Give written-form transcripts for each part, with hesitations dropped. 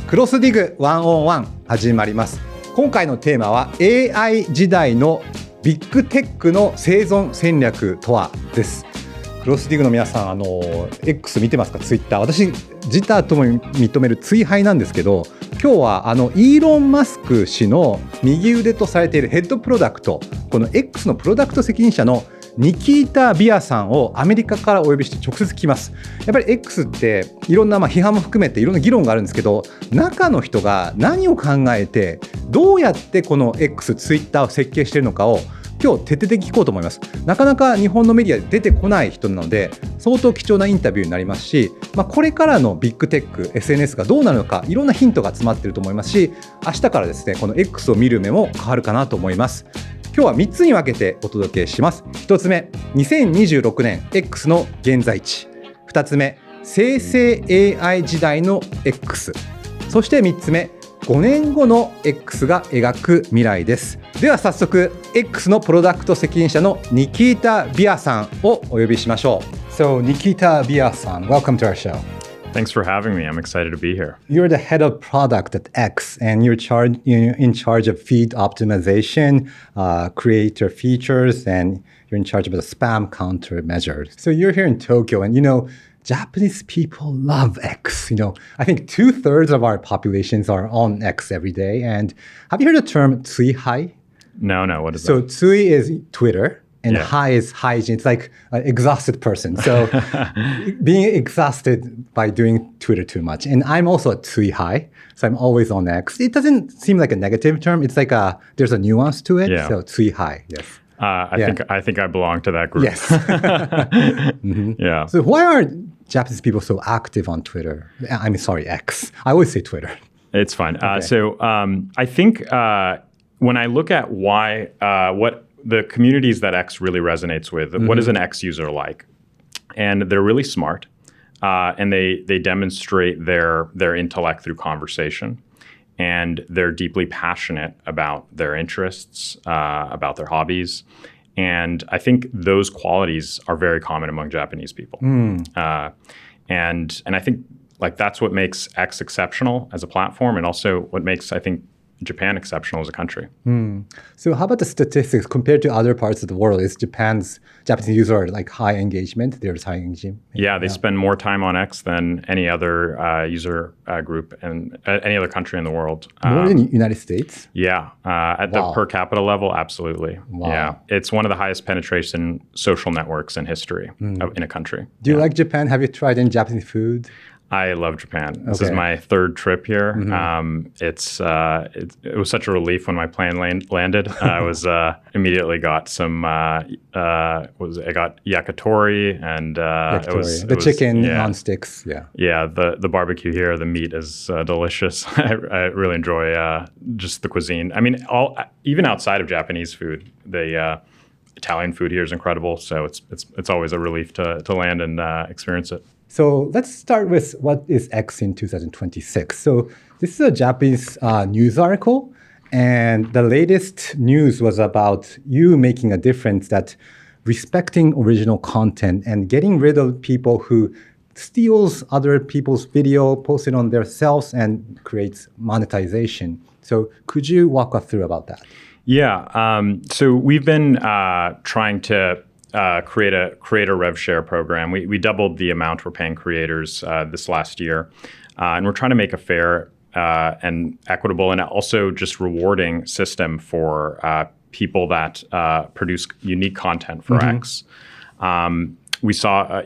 クロスディグ101始まります。今回のテーマは AI 時代のビッグテックの生存戦略とはです。クロスディグの皆さんX 見てますか？ツイッター。私自他とも認める追廃なんですけど、今日はイーロン・マスク氏の右腕とされているヘッドプロダクト、この X のプロダクト責任者のニキータ・ビアさんをアメリカからお呼びして直接聞きます。やっぱり X っていろんな批判も含めていろんな議論があるんですけど、中の人が何を考えてどうやってこの X、ツイッターを設計しているのかを今日徹底的に聞こうと思います。なかなか日本のメディアで出てこない人なので相当貴重なインタビューになりますし、これからのビッグテック SNS がどうなるのかいろんなヒントが詰まっていると思いますし、明日からですねこの X を見る目も変わるかなと思います。今日は3つに分けてお届けします。1つ目、2026年 X の現在地。2つ目、生成 AI 時代の X。そして3つ目、5年後の X が描く未来です。では早速 X のプロダクト責任者のニキータ・ビアさんをお呼びしましょう。So Nikita Bia san, welcome to our show. Thanks for having me. I'm excited to be here. You're the head of product at X, and you're in charge of feed optimization, creator features, and you're in charge of the spam counter measures. So you're here in Tokyo, and Japanese people love X. I think 2/3 of our populations are on X every day. And have you heard the term tsuihai? No. What is So that? tsui is Twitter. And Yeah. high is hygiene. It's like an exhausted person. So being exhausted by doing Twitter too much. And I'm also a tsui high. So I'm always on X. It doesn't seem like a negative term. It's like there's a nuance to it. Yeah. So tsui high, yes. I think I belong to that group. Yes. Yeah. So why are Japanese people so active on Twitter? I mean, sorry, X. I always say Twitter. It's fine. Okay. I think when I look at why, what the communities that X really resonates with, what is an X user like? And they're really smart, and they demonstrate their intellect through conversation, and they're deeply passionate about their interests, about their hobbies. And I think those qualities are very common among Japanese people. And I think that's what makes X exceptional as a platform, and also what makes, I think, Japan exceptional as a country. So how about the statistics compared to other parts of the world? Is Japanese users are like high engagement? There's high engagement. Yeah, they spend more time on X than any other user group and any other country in the world. More than United States? Yeah, at the per capita level, absolutely. Wow. Yeah, it's one of the highest penetration social networks in history in a country. Do you like Japan? Have you tried any Japanese food? I love Japan. This is my third trip here. It was such a relief when my plane landed. I was immediately got some. I got yakitori and Yakitori. it was the chicken on sticks. Yeah. The barbecue here, the meat is delicious. I really enjoy just the cuisine. I mean, even outside of Japanese food, the Italian food here is incredible. So it's always a relief to land and experience it. So let's start with what is X in 2026. So this is a Japanese news article, and the latest news was about you making a difference, that respecting original content and getting rid of people who steals other people's video, post it on themselves, and creates monetization. So could you walk us through about that? Yeah. So we've been trying to create a creator rev share program. We doubled the amount we're paying creators this last year. And we're trying to make a fair and equitable and also just rewarding system for people that produce unique content for X. We saw,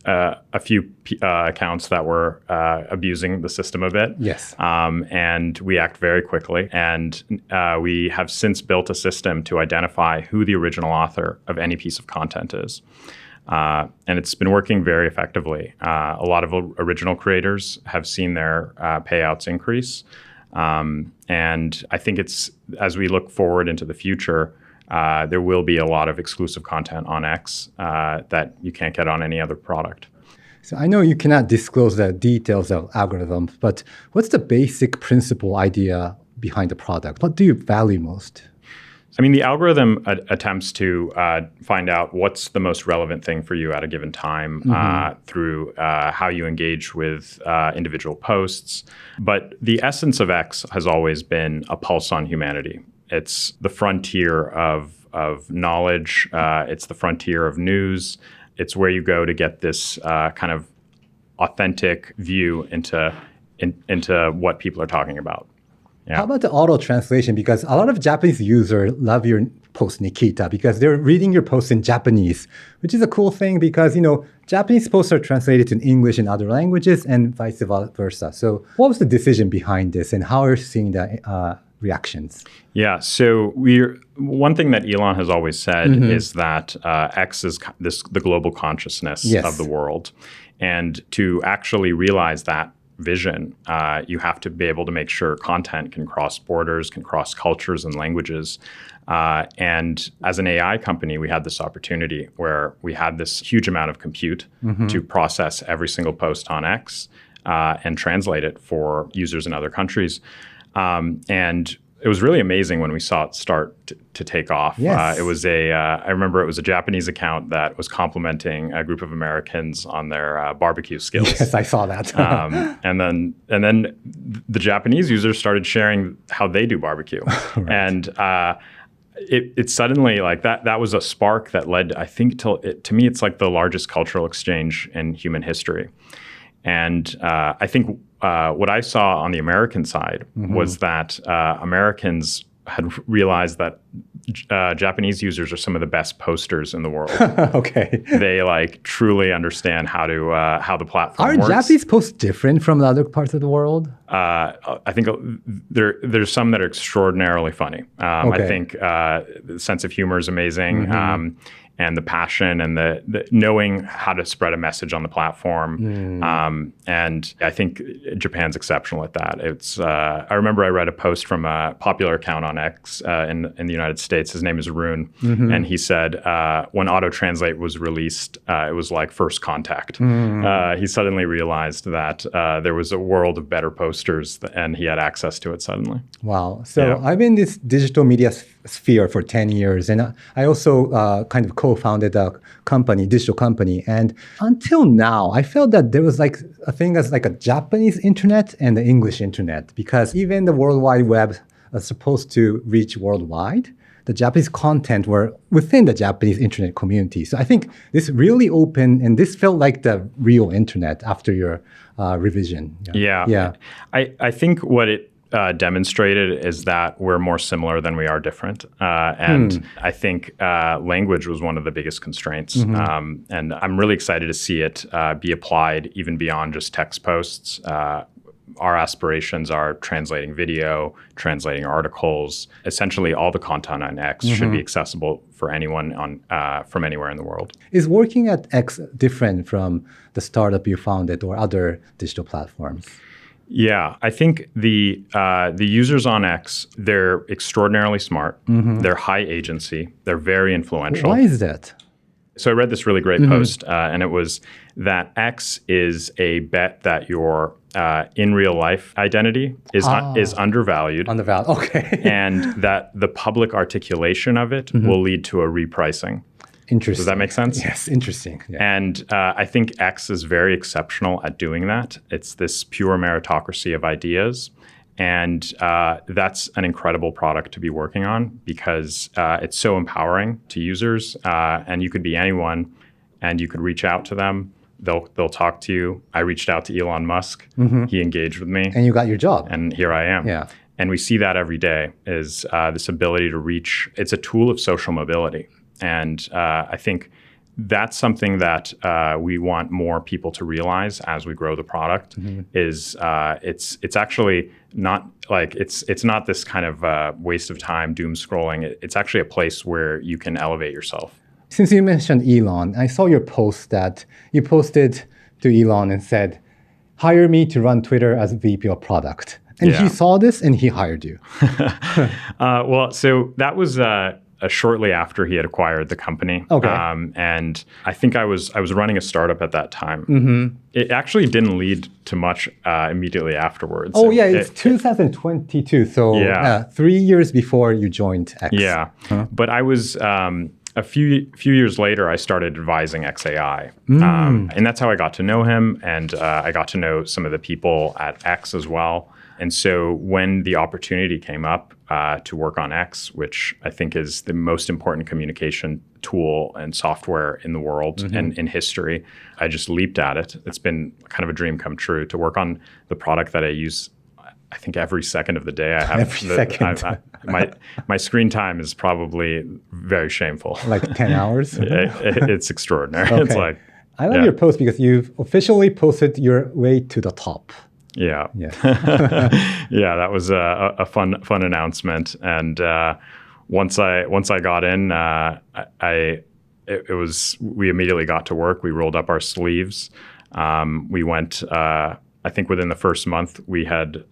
a few accounts that were abusing the system a bit. Yes. And we act very quickly. And we have since built a system to identify who the original author of any piece of content is. And it's been working very effectively. A lot of original creators have seen their payouts increase. And I think as we look forward into the future, there will be a lot of exclusive content on X that you can't get on any other product. So I know you cannot disclose the details of algorithms, but what's the basic principle idea behind the product? What do you value most? I mean, the algorithm attempts to find out what's the most relevant thing for you at a given time through how you engage with individual posts. But the essence of X has always been a pulse on humanity. It's the frontier of knowledge. It's the frontier of news. It's where you go to get this kind of authentic view into what people are talking about. Yeah. How about the auto translation? Because a lot of Japanese users love your post, Nikita, because they're reading your posts in Japanese, which is a cool thing because, Japanese posts are translated to English and other languages and vice versa. So what was the decision behind this and how are you seeing the reactions? Yeah, so one thing that Elon has always said is that X is the global consciousness of the world. And to actually realize that vision, you have to be able to make sure content can cross borders, can cross cultures and languages. And as an AI company, we had this opportunity where we had this huge amount of compute to process every single post on X and translate it for users in other countries. And it was really amazing when we saw it start to take off. Yes. It was I remember it was a Japanese account that was complimenting a group of Americans on their barbecue skills. Yes, I saw that. And then the Japanese users started sharing how they do barbecue. Right. And it suddenly, like that was a spark that led, I think, to me, it's like the largest cultural exchange in human history. And I think what I saw on the American side was that Americans had realized that Japanese users are some of the best posters in the world. Okay. They truly understand how the platform works. Are Japanese posts different from the other parts of the world? I think there's some that are extraordinarily funny. I think the sense of humor is amazing. And the passion and the knowing how to spread a message on the platform. And I think Japan's exceptional at that. It's I remember I read a post from a popular account on X in the United States. His name is Rune. And he said when auto-translate was released, it was like first contact. He suddenly realized that there was a world of better posters and he had access to it suddenly. Wow. So I've been in this digital media sphere for 10 years. And I also kind of co-founded a digital company. And until now, I felt that there was like a thing as like a Japanese internet and the English internet, because even the World Wide Web is supposed to reach worldwide. The Japanese content were within the Japanese internet community. So I think this really opened, and this felt like the real internet after your revision. Yeah. I think what it demonstrated is that we're more similar than we are different. And I think language was one of the biggest constraints. And I'm really excited to see it be applied even beyond just text posts. Our aspirations are translating video, translating articles. Essentially, all the content on X should be accessible for anyone from anywhere in the world. Is working at X different from the startup you founded or other digital platforms? Yeah, I think the users on X, they're extraordinarily smart. They're high agency. They're very influential. Why is that? So I read this really great post, and it was that X is a bet that your in real life identity is undervalued. Undervalued, okay. And that the public articulation of it will lead to a repricing. Interesting. Does that make sense? Yes, interesting. Yeah. And I think X is very exceptional at doing that. It's this pure meritocracy of ideas. And that's an incredible product to be working on because it's so empowering to users. And you could be anyone and you could reach out to them. They'll talk to you. I reached out to Elon Musk. He engaged with me. And you got your job. And here I am. Yeah. And we see that every day is this ability to reach. It's a tool of social mobility. And I think that's something that we want more people to realize as we grow the product is it's actually not like it's not this kind of waste of time, doom scrolling. It's actually a place where you can elevate yourself. Since you mentioned Elon, I saw your post that you posted to Elon and said, hire me to run Twitter as VP of product. And he saw this and he hired you. Well, so that was a shortly after he had acquired the company. Okay. And I think I was running a startup at that time. It actually didn't lead to much immediately afterwards. Oh, yeah, it's 2022. So Yeah. 3 years before you joined X. Yeah. But I was a few years later, I started advising XAI. And that's how I got to know him. And I got to know some of the people at X as well. And so when the opportunity came up to work on X, which I think is the most important communication tool and software in the world and in history, I just leaped at it. It's been kind of a dream come true to work on the product that I use, I think, every second of the day. I have Every second. My screen time is probably very shameful. Like 10 hours? It's extraordinary. Okay. It's like, I love your post because you've officially posted your way to the top. Yeah. Yeah. Yeah, that was a fun announcement. And once I got in, we immediately got to work. We rolled up our sleeves. We went, I think within the first month, we had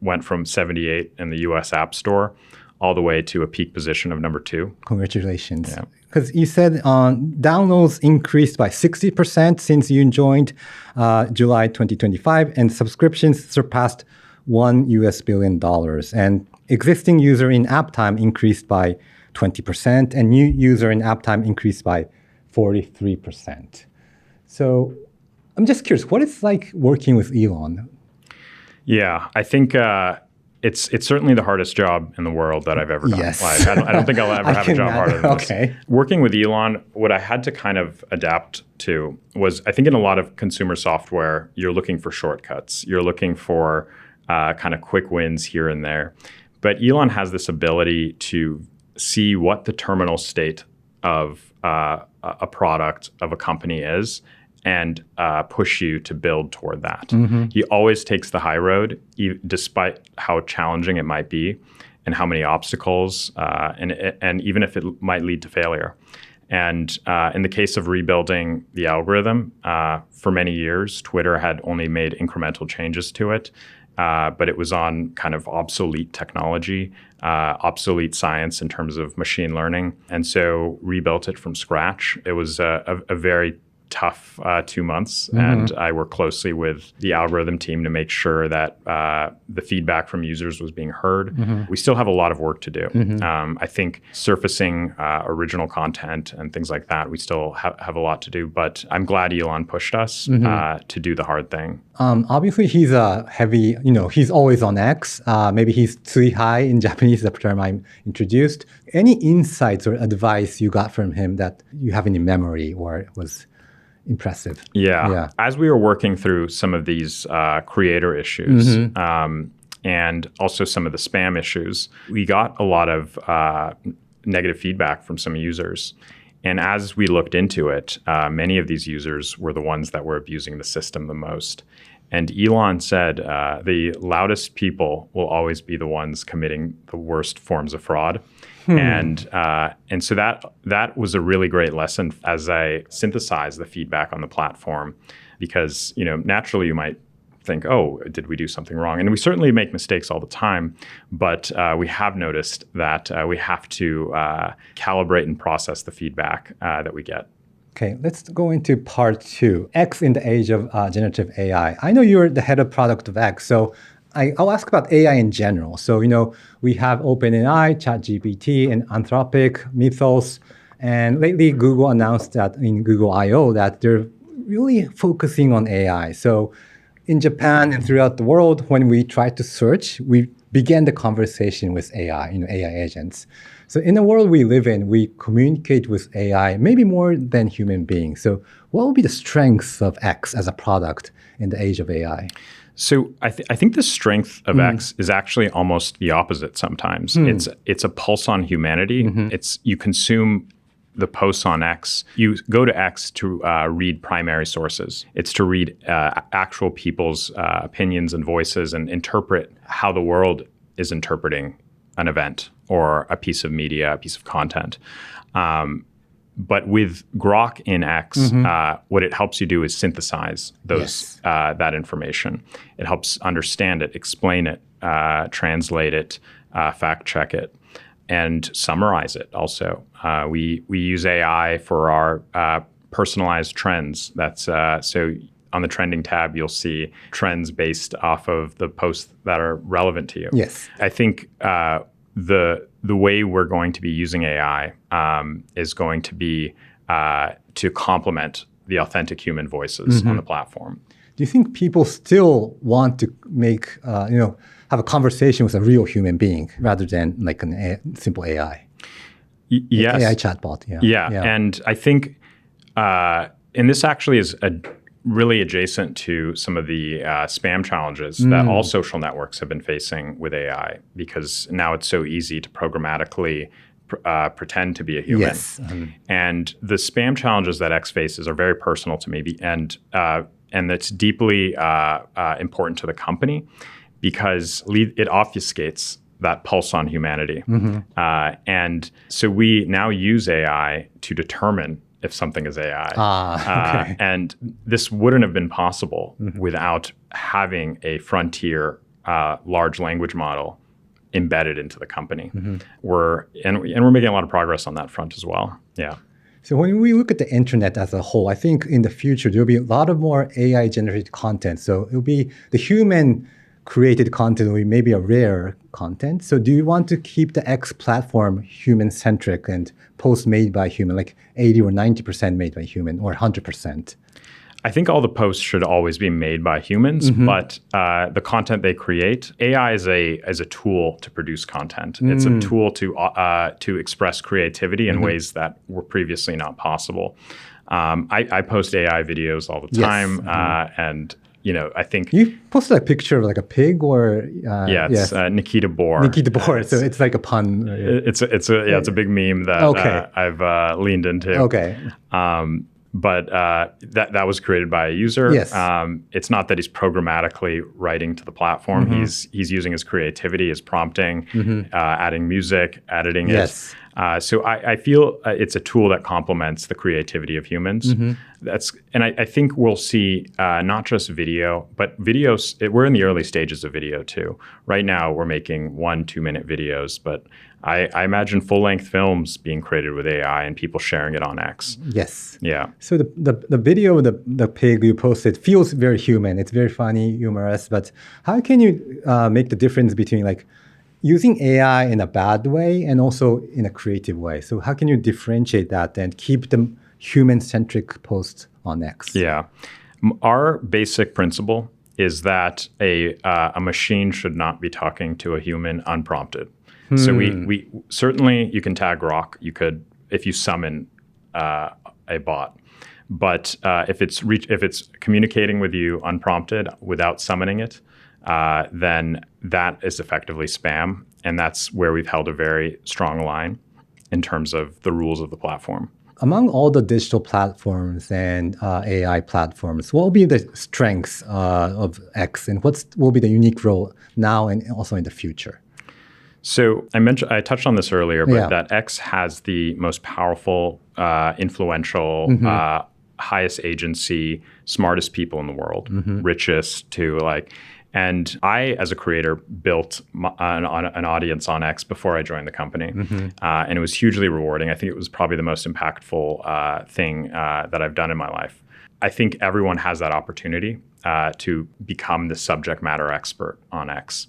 went from 78 in the US App Store all the way to a peak position of number 2. Congratulations. Yeah. Because you said downloads increased by 60% since you joined July 2025, and subscriptions surpassed $1 billion. And existing user in-app time increased by 20%, and new user in-app time increased by 43%. So I'm just curious, what is like working with Elon? Yeah, I think it's certainly the hardest job in the world that I've ever done. Yes. Like, I don't think I'll ever have a job harder than this. Okay. Working with Elon, what I had to kind of adapt to was, I think in a lot of consumer software, you're looking for shortcuts. You're looking for kind of quick wins here and there. But Elon has this ability to see what the terminal state of a product of a company is and push you to build toward that. He always takes the high road, despite how challenging it might be and how many obstacles, and even if it might lead to failure. And in the case of rebuilding the algorithm, for many years, Twitter had only made incremental changes to it, but it was on kind of obsolete technology, obsolete science in terms of machine learning. And so rebuilt it from scratch. It was a very tough 2 months, and I worked closely with the algorithm team to make sure that the feedback from users was being heard. We still have a lot of work to do. I think surfacing original content and things like that, we still have a lot to do, but I'm glad Elon pushed us to do the hard thing. Obviously, he's a heavy, he's always on X. Maybe he's tsui-hai in Japanese, the term I introduced. Any insights or advice you got from him that you have any memory or was impressive? Yeah. As we were working through some of these creator issues and also some of the spam issues, we got a lot of negative feedback from some users. And as we looked into it, many of these users were the ones that were abusing the system the most. And Elon said the loudest people will always be the ones committing the worst forms of fraud. And so that was a really great lesson as I synthesized the feedback on the platform, because naturally you might think, oh, did we do something wrong? And we certainly make mistakes all the time, but we have noticed that we have to calibrate and process the feedback that we get. Okay, let's go into part 2, X in the age of generative AI. I know you're the head of product of X, so I'll ask about AI in general. So, we have OpenAI, ChatGPT, and Anthropic, Mythos. And lately, Google announced that in Google I.O. that they're really focusing on AI. So in Japan and throughout the world, when we try to search, we began the conversation with AI, AI agents. So in the world we live in, we communicate with AI maybe more than human beings. So what would be the strengths of X as a product in the age of AI? So I think the strength of X is actually almost the opposite sometimes. It's a pulse on humanity. You consume the posts on X. You go to X to read primary sources. It's to read actual people's opinions and voices and interpret how the world is interpreting an event or a piece of media, a piece of content. But with Grok in X, what it helps you do is synthesize that information. It helps understand it, explain it, translate it, fact check it. and summarize it also. We use AI for our personalized trends. That's so on the trending tab, you'll see trends based off of the posts that are relevant to you. Yes. I think the way we're going to be using AI is going to be to complement the authentic human voices on the platform. Do you think people still want to make, have a conversation with a real human being rather than like simple AI? Yes. AI chatbot. Yeah. And I think, and this actually is really adjacent to some of the spam challenges that all social networks have been facing with AI, because now it's so easy to programmatically pretend to be a human. Yes. And the spam challenges that X faces are very personal to me, and it's deeply important to the company because it obfuscates that pulse on humanity. And so we now use AI to determine if something is AI. Okay. And this wouldn't have been possible without having a frontier large language model embedded into the company. We're making a lot of progress on that front as well. Yeah. So when we look at the internet as a whole, I think in the future, there'll be a lot of more AI generated content. So it'll be the human created content will be maybe a rare content. So do you want to keep the X platform human-centric and posts made by human, like 80 or 90% made by human or 100%? I think all the posts should always be made by humans, but the content they create, AI is a tool to produce content. It's a tool to express creativity in ways that were previously not possible. I post AI videos all the time, and I think you posted a picture of like a pig or it's Nikita Bohr. Nikita Bohr. So it's like a pun. It's a big meme that I've leaned into. Okay. But that was created by a user. Yes. It's not that he's programmatically writing to the platform. He's using his creativity, his prompting, adding music, editing it. So I feel it's a tool that complements the creativity of humans. And I think we'll see not just video, but videos. We're in the early stages of video too. Right now, we're making 1-2 minute videos, but I imagine full-length films being created with AI and people sharing it on X. Yes. Yeah. So the video of the pig you posted feels very human. It's very funny, humorous. But how can you make the difference between like using AI in a bad way and also in a creative way? So how can you differentiate that and keep the human-centric post on X? Yeah. Our basic principle is that a machine should not be talking to a human unprompted. So we certainly, you can tag Grok. You could, if you summon a bot, but if it's communicating with you unprompted without summoning it, then that is effectively spam, and that's where we've held a very strong line in terms of the rules of the platform. Among all the digital platforms and AI platforms, what will be the strengths of X, and what will be the unique role now and also in the future? So I touched on this earlier, but that X has the most powerful, influential, highest agency, smartest people in the world, richest to like. And I, as a creator, built an audience on X before I joined the company. And it was hugely rewarding. I think it was probably the most impactful thing that I've done in my life. I think everyone has that opportunity to become the subject matter expert on X.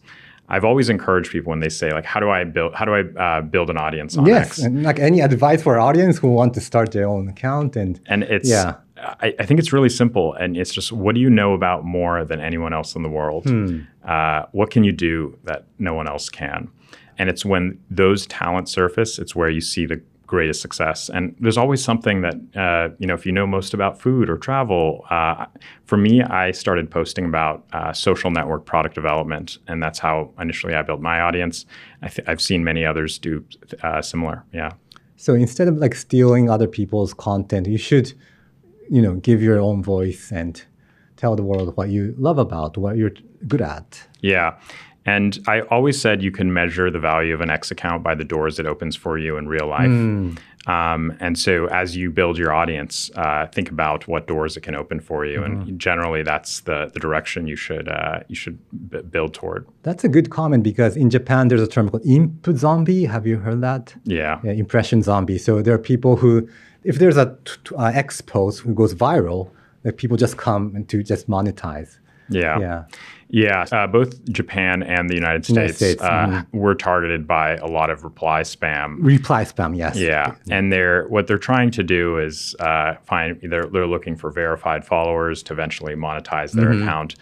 I've always encouraged people when they say, like, how do I build an audience on X? Yes, and like any advice for our audience who want to start their own account. And it's, I think it's really simple. And it's just, what do you know about more than anyone else in the world? What can you do that no one else can? And it's when those talents surface, it's where you see the greatest success. And there's always something that, if you know most about food or travel, for me, I started posting about social network product development. And that's how initially I built my audience. I've seen many others do similar. Yeah. So instead of like stealing other people's content, you should, give your own voice and tell the world what you love about, what you're good at. Yeah. And I always said you can measure the value of an X account by the doors it opens for you in real life. And so as you build your audience, think about what doors it can open for you. And generally, that's the direction you should build toward. That's a good comment because in Japan, there's a term called input zombie. Have you heard that? Yeah. Impression zombie. So there are people who, if there's a X post who goes viral, like people just come and to just monetize. Yeah. Both Japan and the United States were targeted by a lot of reply spam. Reply spam, yes. Yeah. And what they're trying to do is they're looking for verified followers to eventually monetize their account.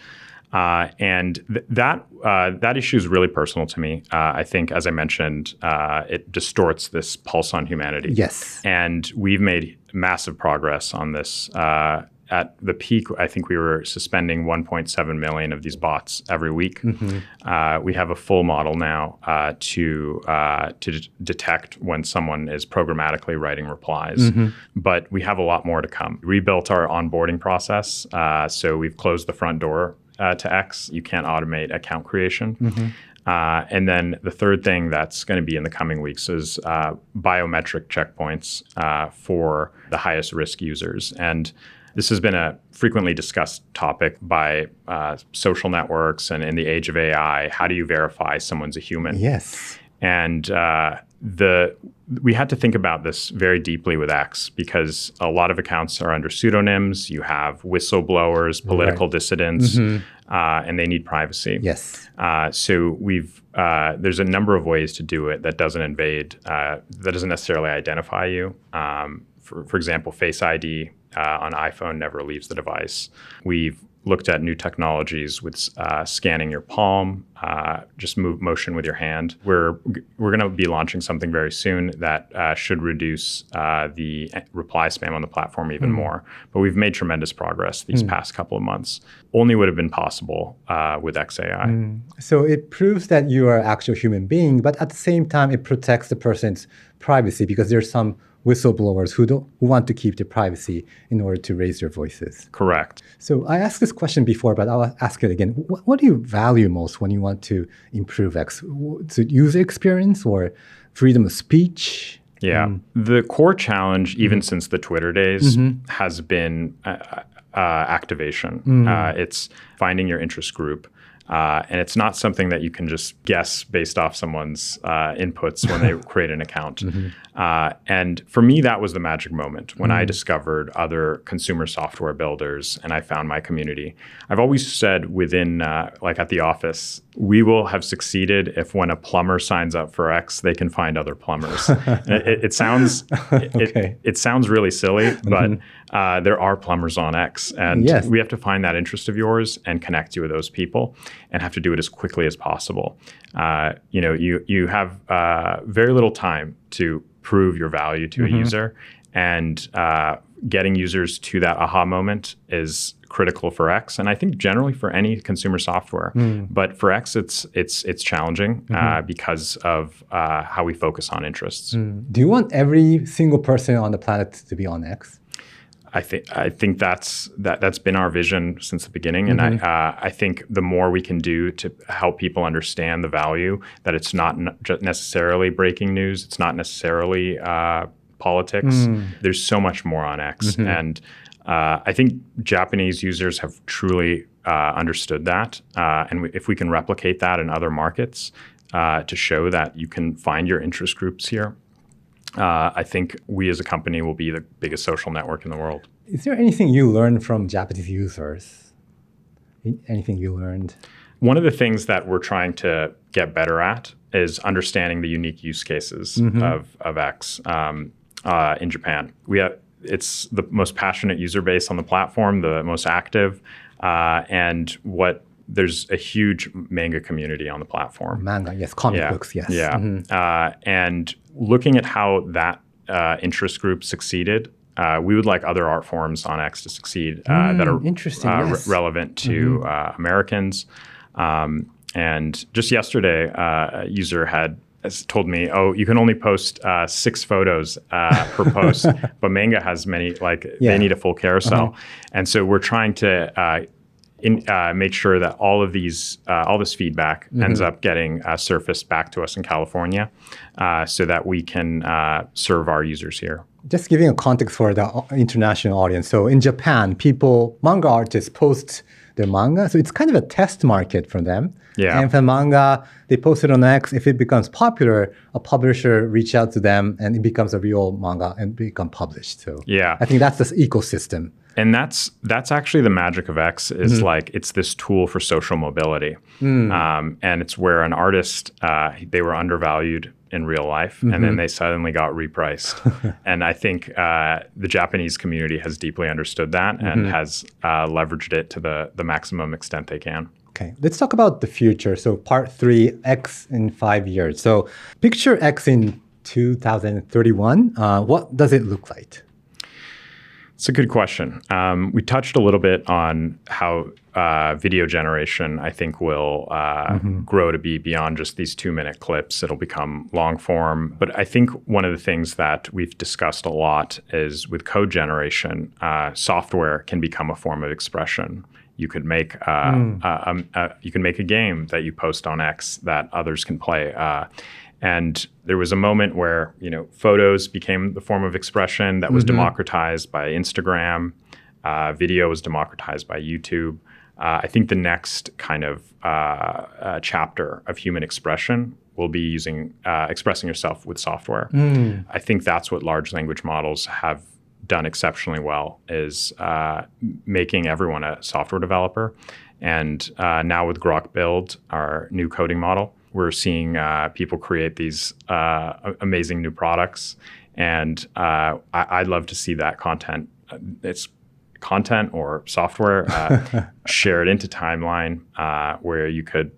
And that issue is really personal to me. I think, as I mentioned, it distorts this pulse on humanity. Yes. And we've made massive progress on this. At the peak, I think we were suspending 1.7 million of these bots every week. We have a full model now to detect when someone is programmatically writing replies. But we have a lot more to come. We rebuilt our onboarding process. So we've closed the front door to X. You can't automate account creation. And then the third thing that's going to be in the coming weeks is biometric checkpoints for the highest risk users. And this has been a frequently discussed topic by social networks, and in the age of AI, how do you verify someone's a human? Yes. And we had to think about this very deeply with X because a lot of accounts are under pseudonyms. You have whistleblowers, political dissidents, and they need privacy. Yes. So there's a number of ways to do it that doesn't necessarily identify you. For example, Face ID on iPhone never leaves the device. We've looked at new technologies with scanning your palm, just motion with your hand. We're going to be launching something very soon that should reduce the reply spam on the platform even more. But we've made tremendous progress these past couple of months. Only would have been possible with XAI. So it proves that you are an actual human being, but at the same time, it protects the person's privacy because there's some whistleblowers who want to keep their privacy in order to raise their voices. Correct. So I asked this question before, but I'll ask it again. What do you value most when you want to improve X? Is it user experience or freedom of speech? Yeah. The core challenge, even since the Twitter days, has been activation. It's finding your interest group. And it's not something that you can just guess based off someone's inputs when they create an account. And for me, that was the magic moment when I discovered other consumer software builders and I found my community. I've always said within, like at the office, we will have succeeded if when a plumber signs up for X, they can find other plumbers. It sounds it sounds really silly, but there are plumbers on X. And we have to find that interest of yours and connect you with those people and have to do it as quickly as possible. You have very little time to prove your value to a user, and getting users to that aha moment is critical for X, and I think generally for any consumer software. But for X, it's challenging because of how we focus on interests. Do you want every single person on the planet to be on X? I think that's been our vision since the beginning, and I think the more we can do to help people understand the value that it's not necessarily breaking news, it's not necessarily politics. There's so much more on X, and I think Japanese users have truly understood that, and if we can replicate that in other markets to show that you can find your interest groups here. I think we as a company will be the biggest social network in the world. Is there anything you learned from Japanese users? Anything you learned? One of the things that we're trying to get better at is understanding the unique use cases of X in Japan. It's the most passionate user base on the platform, the most active, and there's a huge manga community on the platform. Manga, yes. Comic books, yes. Yeah. And looking at how that interest group succeeded, we would like other art forms on X to succeed that are relevant to Americans. And just yesterday, a user has told me, you can only post 6 photos per post, but manga has many, they need a full carousel. And so we're trying to make sure that all this feedback ends up getting surfaced back to us in California, so that we can serve our users here. Just giving a context for the international audience. So in Japan, manga artists post their manga. So it's kind of a test market for them. Yeah. And for manga, they post it on X. If it becomes popular, a publisher reach out to them and it becomes a real manga and become published. So yeah, I think that's the ecosystem. And that's actually the magic of X is like it's this tool for social mobility. And it's where an artist, they were undervalued in real life and then they suddenly got repriced. And I think the Japanese community has deeply understood that and has leveraged it to the maximum extent they can. Okay, let's talk about the future. So part 3, X in 5 years. So picture X in 2031. What does it look like? It's a good question. We touched a little bit on how video generation, I think, will grow to be beyond just these 2-minute clips. It'll become long form. But I think one of the things that we've discussed a lot is with code generation, software can become a form of expression. You could make a game that you post on X that others can play. And there was a moment where, photos became the form of expression that was democratized by Instagram. Video was democratized by YouTube. I think the next kind of chapter of human expression will be using expressing yourself with software. I think that's what large language models have done exceptionally well, is making everyone a software developer. And now with Grok Build, our new coding model, we're seeing people create these amazing new products. And I'd love to see that content. It's content or software shared into Timeline where you could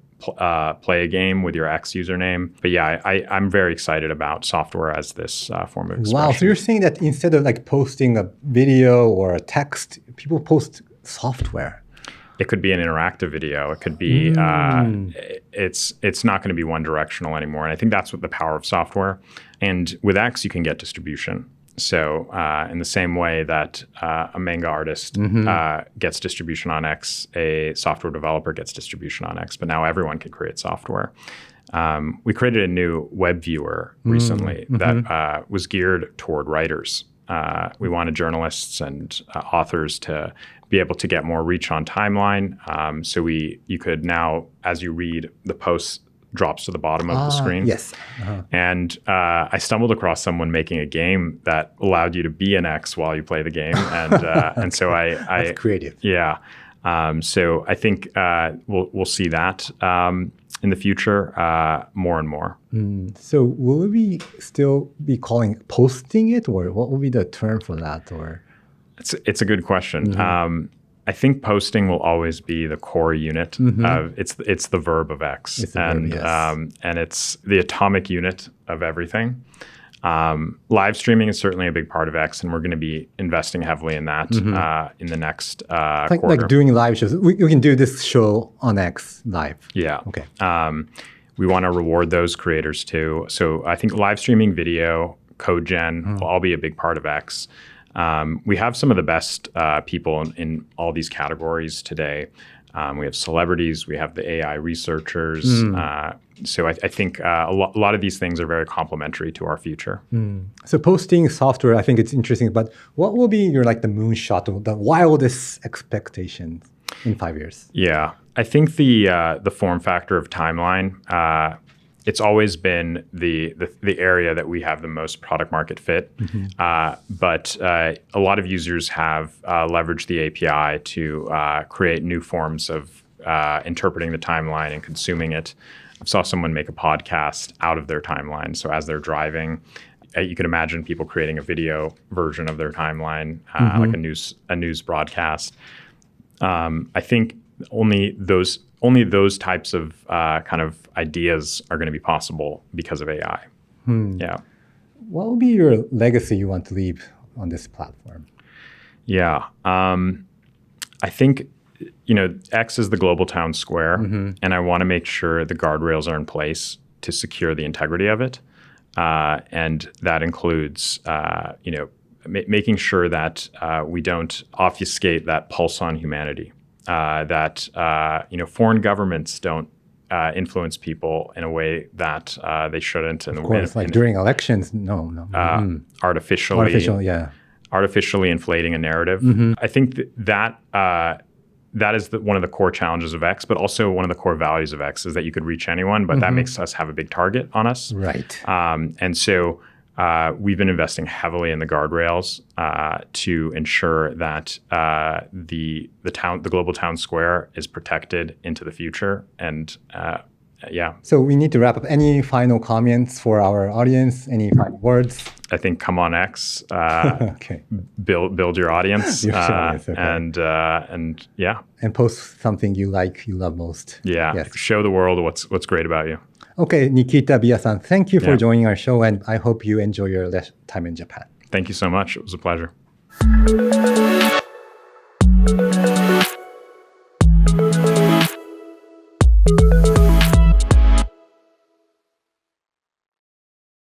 play a game with your X username. But yeah, I'm very excited about software as this form of expression. Wow, so you're saying that instead of like posting a video or a text, people post software? It could be an interactive video. It could be, it's not going to be one directional anymore. And I think that's what the power of software. And with X, you can get distribution. So in the same way that a manga artist gets distribution on X, a software developer gets distribution on X, but now everyone can create software. We created a new web viewer recently that was geared toward writers. We wanted journalists and authors to be able to get more reach on Timeline. So you could now, as you read, the post drops to the bottom of the screen. Yes. And I stumbled across someone making a game that allowed you to be an X while you play the game. And so That's creative. Yeah. So I think we'll see that in the future more and more. So will we still be calling posting it, or what will be the term for that? Or it's a good question. I think posting will always be the core unit of it's the verb of X, and it's the atomic unit of everything. Live streaming is certainly a big part of X, and we're going to be investing heavily in that in the next quarter. Like doing live shows. We can do this show on X live. Yeah. Okay. We want to reward those creators too. So I think live streaming, video, code gen will all be a big part of X. We have some of the best people in all these categories today. We have celebrities, we have the AI researchers. So I think a lot of these things are very complementary to our future. So posting software, I think it's interesting, but what will be your the moonshot or the wildest expectations in 5 years? Yeah, I think the form factor of Timeline, it's always been the area that we have the most product market fit. But a lot of users have leveraged the API to create new forms of interpreting the timeline and consuming it. I saw someone make a podcast out of their timeline. So as they're driving, you could imagine people creating a video version of their timeline, like a news broadcast. I think only those types of kind of ideas are going to be possible because of AI. Yeah. What will be your legacy you want to leave on this platform? Yeah. I think, X is the global town square, and I want to make sure the guardrails are in place to secure the integrity of it. And that includes, making sure that we don't obfuscate that pulse on humanity. that foreign governments don't influence people in a way that they shouldn't. Of course, like during elections, no. Artificially inflating a narrative. I think that is one of the core challenges of X, but also one of the core values of X is that you could reach anyone, but that makes us have a big target on us. Right. And so we've been investing heavily in the guardrails to ensure that the global town square is protected into the future. And So we need to wrap up. Any final comments for our audience? Any final words? I think come on X. Okay. Build your audience. Okay. And post something you love most. Yeah. Yes. Show the world what's great about you. Okay, Nikita, Bia-san, thank you for joining our show, and I hope you enjoy your time in Japan. Thank you so much. It was a pleasure.